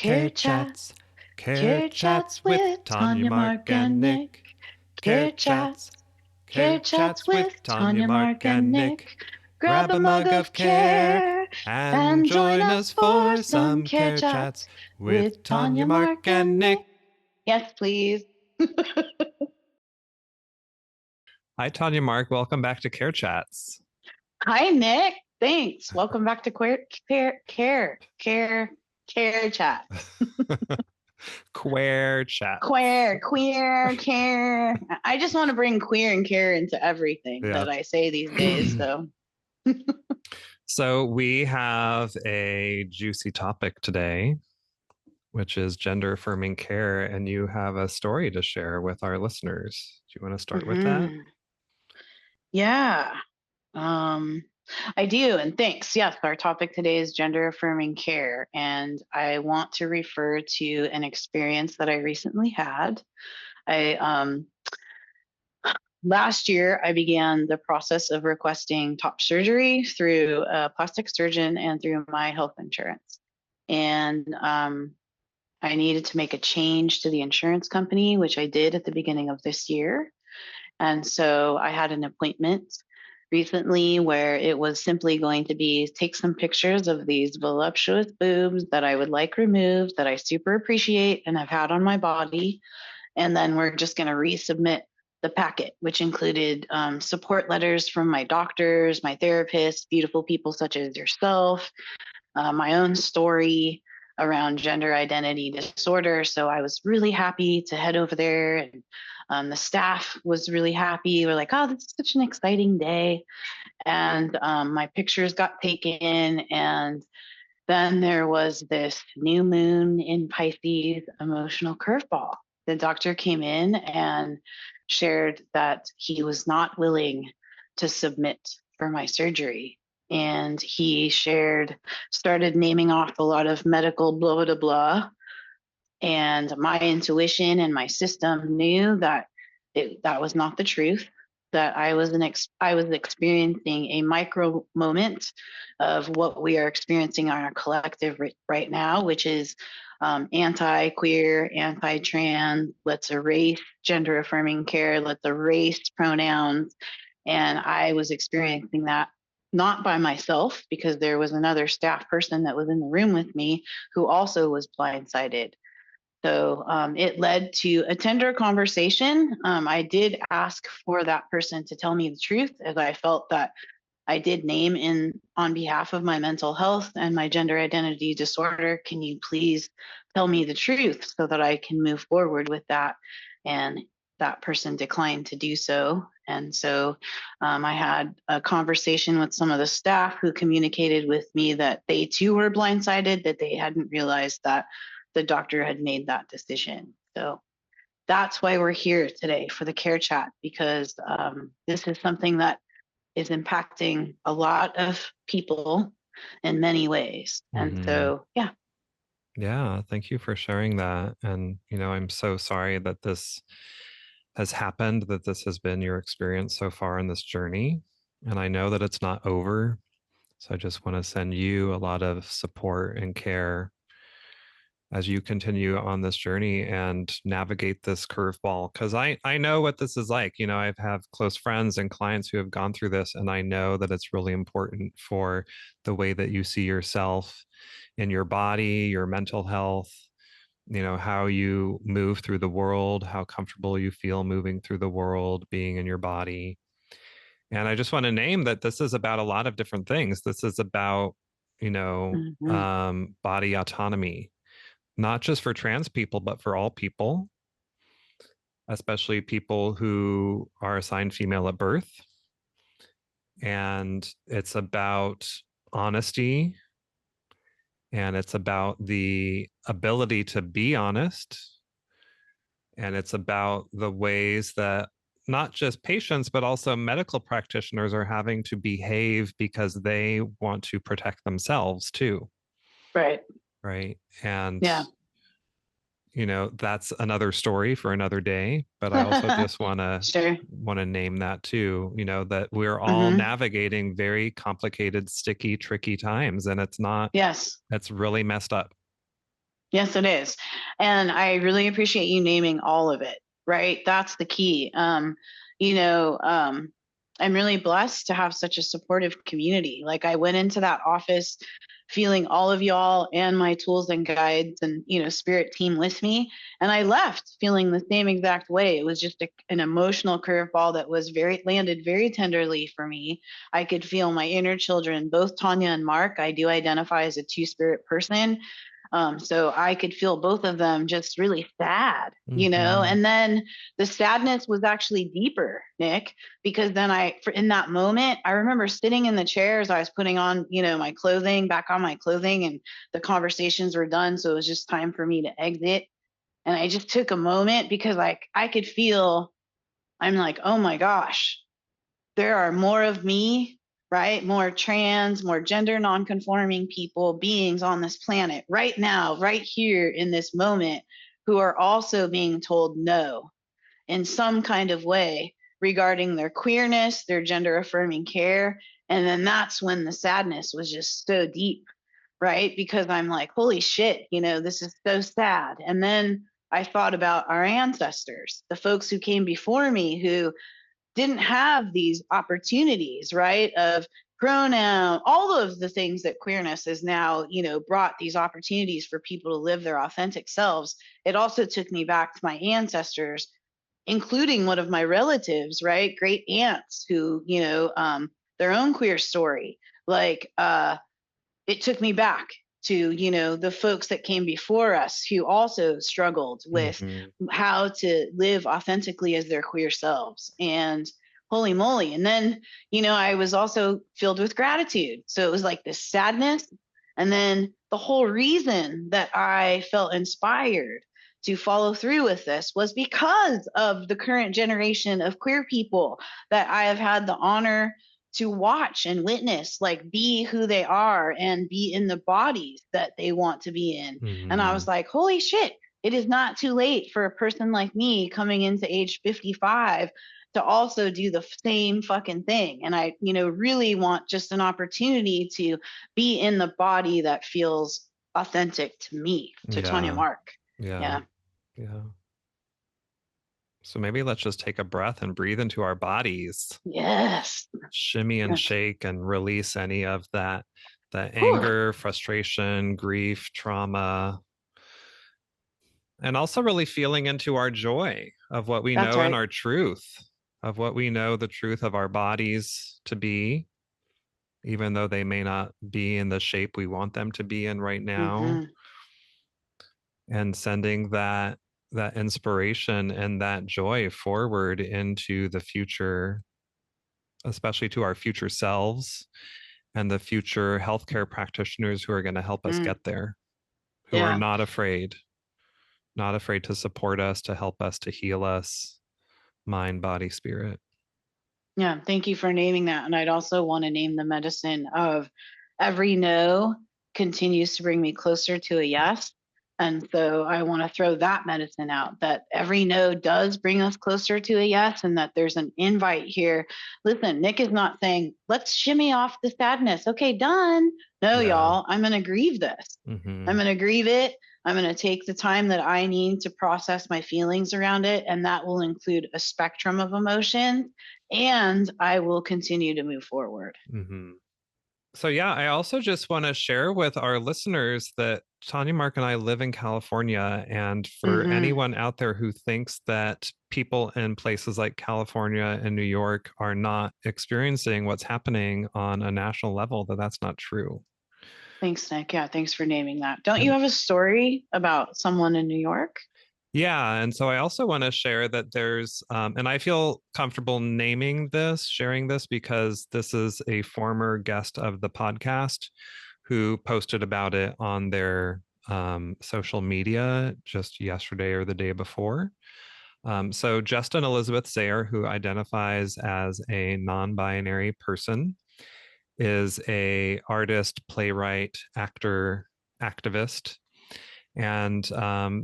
Care Chats, Care Chats with Tanya, Mark, and Nick. Care Chats, Care Chats with Tanya, Mark, and Nick. Grab a mug of care and join us for some Care Chats with Tanya, Mark, and Nick. Yes, please. Hi, TanyaMarck. Welcome back to Care Chats. Hi, Nick. Thanks. Welcome back to Care Chat. Queer Chat. Queer, care. I just want to bring queer and care into everything that I say these days. So we have a juicy topic today, which is gender affirming care, and you have a story to share with our listeners. Do you want to start with that? Yeah, I do. And thanks. Yes, our topic today is gender affirming care. And I want to refer to an experience that I recently had. Last year, I began the process of requesting top surgery through a plastic surgeon and through my health insurance. And I needed to make a change to the insurance company, which I did at the beginning of this year. And so I had an appointment recently where it was simply going to be take some pictures of these voluptuous boobs that I would like removed, that I super appreciate and have had on my body. And then we're just going to resubmit the packet, which included support letters from my doctors, my therapists, beautiful people such as yourself, my own story around gender identity disorder. So I was really happy to head over there, and the staff was really happy. We're like, oh, this is such an exciting day. And my pictures got taken, and then there was this new moon in Pisces emotional curveball. The doctor came in and shared that he was not willing to submit for my surgery. And he started naming off a lot of medical blah, blah, blah. And my intuition and my system knew that that was not the truth, that I was experiencing a micro moment of what we are experiencing on our collective right now, which is anti-queer, anti-trans, let's erase gender affirming care, let's erase pronouns. And I was experiencing that not by myself, because there was another staff person that was in the room with me who also was blindsided. So it led to a tender conversation. I did ask for that person to tell me the truth, as I felt that I did name on behalf of my mental health and my gender identity disorder. Can you please tell me the truth so that I can move forward with that? And that person declined to do so. And so I had a conversation with some of the staff who communicated with me that they too were blindsided, that they hadn't realized that the doctor had made that decision. So that's why we're here today for the Care Chat, because this is something that is impacting a lot of people in many ways. And so, yeah. Yeah, thank you for sharing that. And, I'm so sorry that this has happened, that this has been your experience so far in this journey. And I know that it's not over. So I just want to send you a lot of support and care as you continue on this journey and navigate this curveball. Because I know what this is like. I have close friends and clients who have gone through this, and I know that it's really important for the way that you see yourself in your body, your mental health, how you move through the world, how comfortable you feel moving through the world, being in your body. And I just want to name that this is about a lot of different things. This is about, body autonomy, not just for trans people, but for all people, especially people who are assigned female at birth. And it's about honesty, and it's about the ability to be honest. And it's about the ways that not just patients, but also medical practitioners are having to behave because they want to protect themselves too. Right. Right. And yeah. That's another story for another day, but I also just want to name that too, that we're all navigating very complicated, sticky, tricky times, and it's not, yes, it's really messed up. Yes, it is. And I really appreciate you naming all of it, right? That's the key. You know, I'm really blessed to have such a supportive community. Like I went into that office feeling all of y'all and my tools and guides and, spirit team with me. And I left feeling the same exact way. It was just an emotional curveball that was landed very tenderly for me. I could feel my inner children, both Tanya and Mark. I do identify as a two-spirit person, so I could feel both of them just really sad, Mm-hmm. and then the sadness was actually deeper, Nick, because then in that moment, I remember sitting in the chair as I was putting on, my clothing, back on my clothing, and the conversations were done. So it was just time for me to exit. And I just took a moment because like I could feel, I'm like, oh my gosh, there are more of me, right? More trans, more gender nonconforming people, beings on this planet right now, right here in this moment, who are also being told no in some kind of way regarding their queerness, their gender affirming care. And then that's when the sadness was just so deep, right? Because I'm like, holy shit, this is so sad. And then I thought about our ancestors, the folks who came before me who didn't have these opportunities, right? Of pronoun, all of the things that queerness has now, brought these opportunities for people to live their authentic selves. It also took me back to my ancestors, including one of my relatives, right? Great aunts who, their own queer story. Like, it took me back to the folks that came before us who also struggled with Mm-hmm. how to live authentically as their queer selves. And holy moly. And then I was also filled with gratitude, so it was like this sadness. And then the whole reason that I felt inspired to follow through with this was because of the current generation of queer people that I have had the honor to watch and witness, like be who they are and be in the bodies that they want to be in. And I Mm-hmm. was like, holy shit, it is not too late for a person like me coming into age 55 to also do the same fucking thing. And I, really want just an opportunity to be in the body that feels authentic to me, to Tanya Yeah. Mark. Yeah. Yeah. Yeah. So maybe let's just take a breath and breathe into our bodies, Yes. shimmy and Yes. shake and release any of that Whew. anger, frustration, grief, trauma, and also really feeling into our joy of what we That's know and right. our truth of what we know the truth of our bodies to be, even though they may not be in the shape we want them to be in right now, Mm-hmm. and sending that inspiration and that joy forward into the future, especially to our future selves and the future healthcare practitioners who are going to help us Mm. get there, who are Yeah. not afraid to support us, to help us, to heal us, mind, body, spirit. Yeah, thank you for naming that. And I'd also want to name the medicine of every no continues to bring me closer to a yes. And so I want to throw that medicine out, that every no does bring us closer to a yes, and that there's an invite here. Listen, Nick is not saying, let's shimmy off the sadness. Okay, done. No, Yeah. y'all, I'm going to grieve this. I'm Mm-hmm. going to grieve it. I'm going to take the time that I need to process my feelings around it. And that will include a spectrum of emotions, and I will continue to move forward. Mm-hmm. So yeah, I also just want to share with our listeners that TanyaMarck and I live in California. And for Mm-hmm. anyone out there who thinks that people in places like California and New York are not experiencing what's happening on a national level, that's not true. Thanks, Nick. Yeah, thanks for naming that. Don't you And have a story about someone in New York? yeah, and so I also want to share that and I feel comfortable naming this, sharing this, because this is a former guest of the podcast who posted about it on their social media just yesterday or the day before. So Justin Elizabeth Sayer, who identifies as a non-binary person, is a artist, playwright, actor, activist, and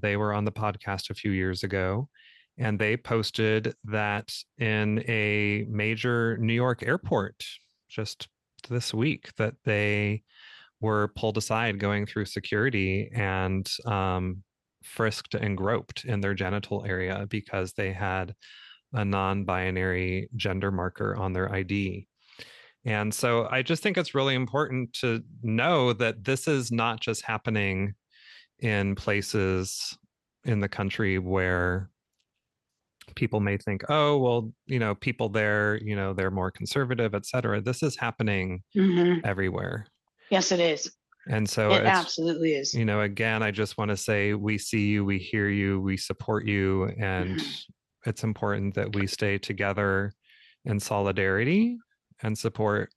they were on the podcast a few years ago. And they posted that in a major New York airport just this week that they were pulled aside going through security and frisked and groped in their genital area because they had a non-binary gender marker on their ID. And so I just think it's really important to know that this is not just happening in places in the country where people may think, oh, well, people there, they're more conservative, et cetera. This is happening Hmm. everywhere. Yes, it is. And so It it's, absolutely is. again, I just want to say we see you, we hear you, we support you. And Hmm. it's important that we stay together in solidarity and support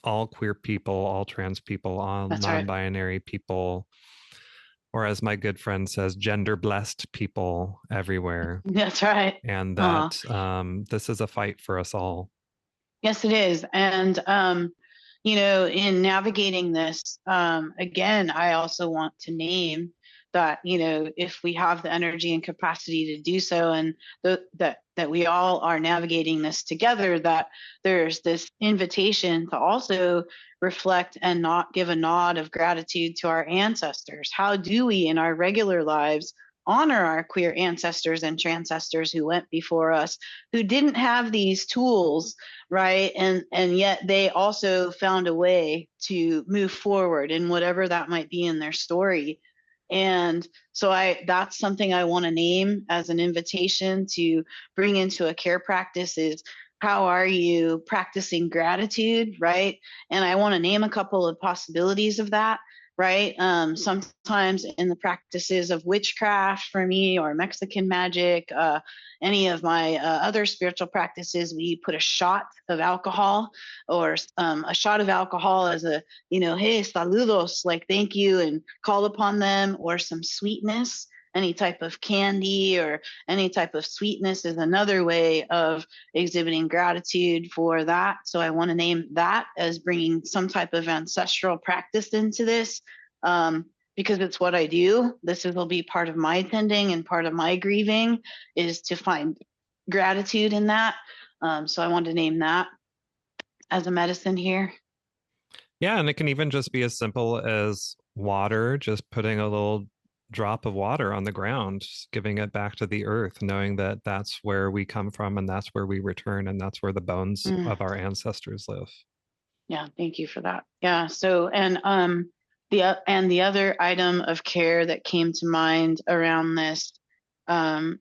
all queer people, all trans people, all That's right. non-binary people, or as my good friend says, gender blessed people everywhere. That's right. And Uh, that this is a fight for us all. yes, it is. And, in navigating this, again, I also want to name that, if we have the energy and capacity to do so, and that we all are navigating this together, that there's this invitation to also reflect and not give a nod of gratitude to our ancestors. How do we in our regular lives honor our queer ancestors and transcestors who went before us, who didn't have these tools, right? And yet they also found a way to move forward in whatever that might be in their story. And so that's something I want to name as an invitation to bring into a care practice is, how are you practicing gratitude, right? And I want to name a couple of possibilities of that, right? Sometimes in the practices of witchcraft for me, or Mexican magic, any of my other spiritual practices, we put a shot of alcohol, or a shot of alcohol as a, hey, saludos, like thank you, and call upon them, or some sweetness. Any type of candy or any type of sweetness is another way of exhibiting gratitude for that. So I want to name that as bringing some type of ancestral practice into this. Because it's what I do. This will be part of my tending and part of my grieving, is to find gratitude in that. So I wanted to name that as a medicine here. Yeah, and it can even just be as simple as water, just putting a little drop of water on the ground, just giving it back to the earth, knowing that that's where we come from and that's where we return and that's where the bones Mm, of our ancestors live. yeah, thank you for that. Yeah. So the other item of care that came to mind around this,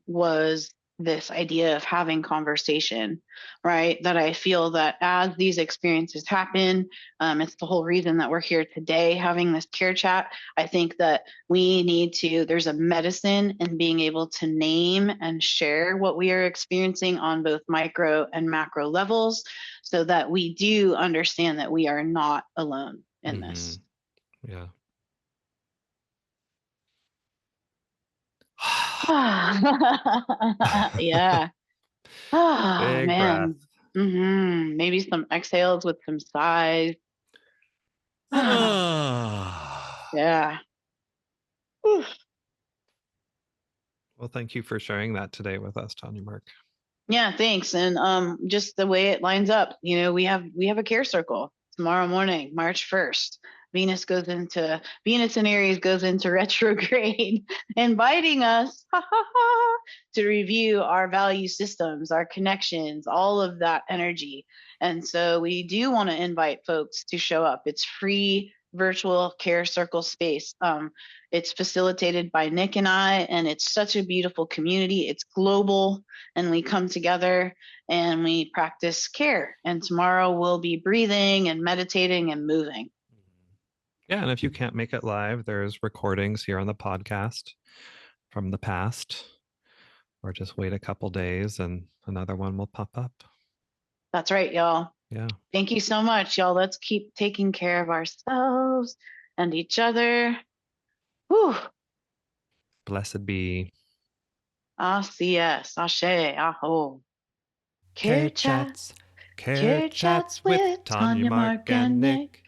was this idea of having conversation, right? That I feel that as these experiences happen, it's the whole reason that we're here today having this care chat. I think that there's a medicine in being able to name and share what we are experiencing on both micro and macro levels, so that we do understand that we are not alone in Mm-hmm. this. Yeah. Yeah. Oh, Big breath. man. Maybe some exhales with some sighs. Yeah. Whew. Well, thank you for sharing that today with us, TanyaMarck. Yeah, thanks. And just the way it lines up, we have a care circle tomorrow morning, March 1st. Venus in Aries goes into retrograde, inviting us to review our value systems, our connections, all of that energy. And so we do want to invite folks to show up. It's free virtual care circle space. It's facilitated by Nick and I, and it's such a beautiful community. It's global, and we come together and we practice care. And tomorrow we'll be breathing and meditating and moving. Yeah, and if you can't make it live, there's recordings here on the podcast from the past, or just wait a couple days and another one will pop up. That's right, y'all. Yeah. Thank you so much, y'all. Let's keep taking care of ourselves and each other. Whew. Blessed be. Yes. Ashe. Aho. Care Care chat. chats, care Care chats chats with with Tanya, Tanya, Mark, Mark, and and Nick. Nick.